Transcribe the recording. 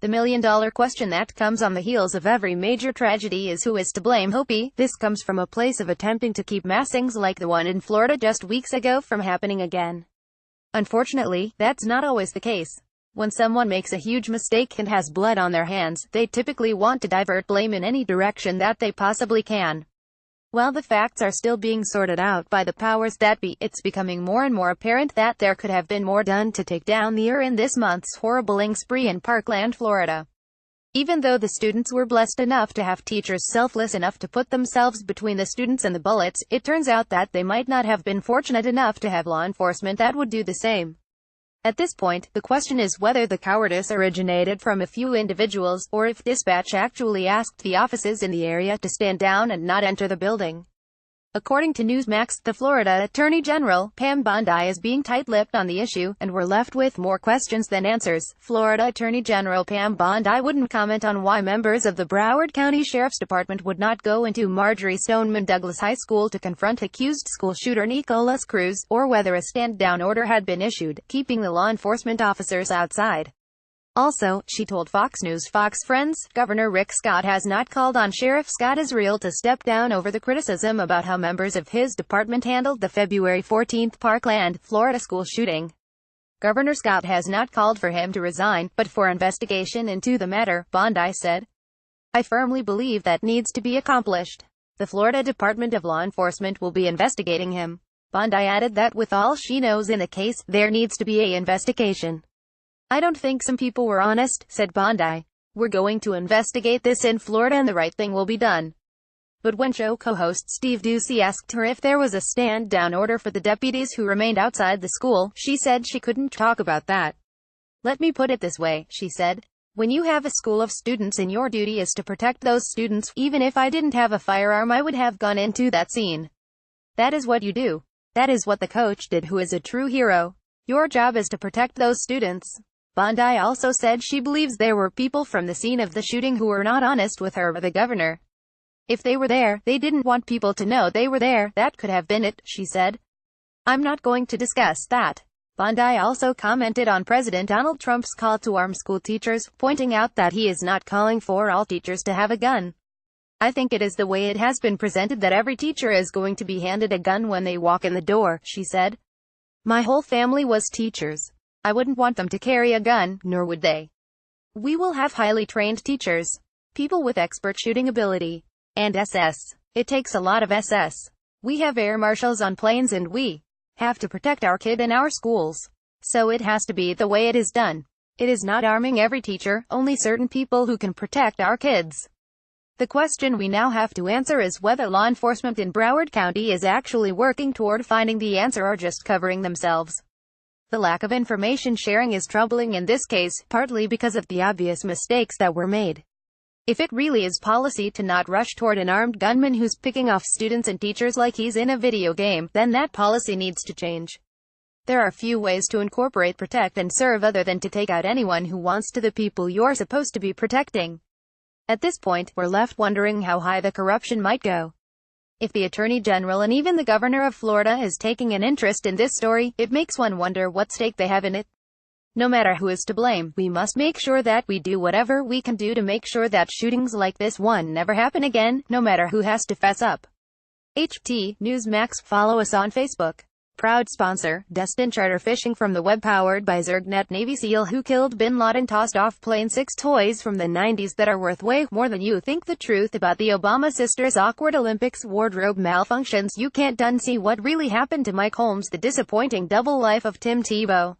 The million-dollar question that comes on the heels of every major tragedy is who is to blame. Hopey. This comes from a place of attempting to keep massings like the one in Florida just weeks ago from happening again. Unfortunately, that's not always the case. When someone makes a huge mistake and has blood on their hands, they typically want to divert blame in any direction that they possibly can. While the facts are still being sorted out by the powers that be, it's becoming more and more apparent that there could have been more done to take down the in this month's horribling spree in Parkland, Florida. Even though the students were blessed enough to have teachers selfless enough to put themselves between the students and the bullets, it turns out that they might not have been fortunate enough to have law enforcement that would do the same. At this point, the question is whether the cowardice originated from a few individuals, or if dispatch actually asked the offices in the area to stand down and not enter the building. According to Newsmax, the Florida Attorney General, Pam Bondi, is being tight-lipped on the issue, and we're left with more questions than answers. Florida Attorney General Pam Bondi wouldn't comment on why members of the Broward County Sheriff's Department would not go into Marjory Stoneman Douglas High School to confront accused school shooter Nicholas Cruz, or whether a stand-down order had been issued, keeping the law enforcement officers outside. Also, she told Fox News Fox Friends, Governor Rick Scott has not called on Sheriff Scott Israel to step down over the criticism about how members of his department handled the February 14 Parkland, Florida school shooting. Governor Scott has not called for him to resign, but for investigation into the matter, Bondi said. I firmly believe that needs to be accomplished. The Florida Department of Law Enforcement will be investigating him. Bondi added that with all she knows in the case, there needs to be an investigation. I don't think some people were honest, said Bondi. We're going to investigate this in Florida and the right thing will be done. But when show co-host Steve Doocy asked her if there was a stand-down order for the deputies who remained outside the school, she said she couldn't talk about that. Let me put it this way, she said. When you have a school of students and your duty is to protect those students, even if I didn't have a firearm I would have gone into that scene. That is what you do. That is what the coach did, who is a true hero. Your job is to protect those students. Bondi also said she believes there were people from the scene of the shooting who were not honest with her or the governor. If they were there, they didn't want people to know they were there. That could have been it, she said. I'm not going to discuss that. Bondi also commented on President Donald Trump's call to arm school teachers, pointing out that he is not calling for all teachers to have a gun. I think it is the way it has been presented that every teacher is going to be handed a gun when they walk in the door, she said. My whole family was teachers. I wouldn't want them to carry a gun, nor would they. We will have highly trained teachers. People with expert shooting ability. And SS. It takes a lot of SS. We have air marshals on planes and we have to protect our kid in our schools. So it has to be the way it is done. It is not arming every teacher, only certain people who can protect our kids. The question we now have to answer is whether law enforcement in Broward County is actually working toward finding the answer or just covering themselves. The lack of information sharing is troubling in this case, partly because of the obvious mistakes that were made. If it really is policy to not rush toward an armed gunman who's picking off students and teachers like he's in a video game, then that policy needs to change. There are few ways to incorporate protect and serve other than to take out anyone who wants to the people you're supposed to be protecting. At this point, we're left wondering how high the corruption might go. If the Attorney General and even the Governor of Florida is taking an interest in this story, it makes one wonder what stake they have in it. No matter who is to blame, we must make sure that we do whatever we can do to make sure that shootings like this one never happen again, no matter who has to fess up. HT Newsmax. Follow us on Facebook. Proud sponsor, Destin Charter Fishing from the web powered by Zergnet. Navy SEAL who killed Bin Laden tossed off plane 6 toys from the 90s that are worth way more than you think. The truth about the Obama sisters' awkward Olympics wardrobe malfunctions. You can't unsee what really happened to Mike Holmes. The disappointing double life of Tim Tebow.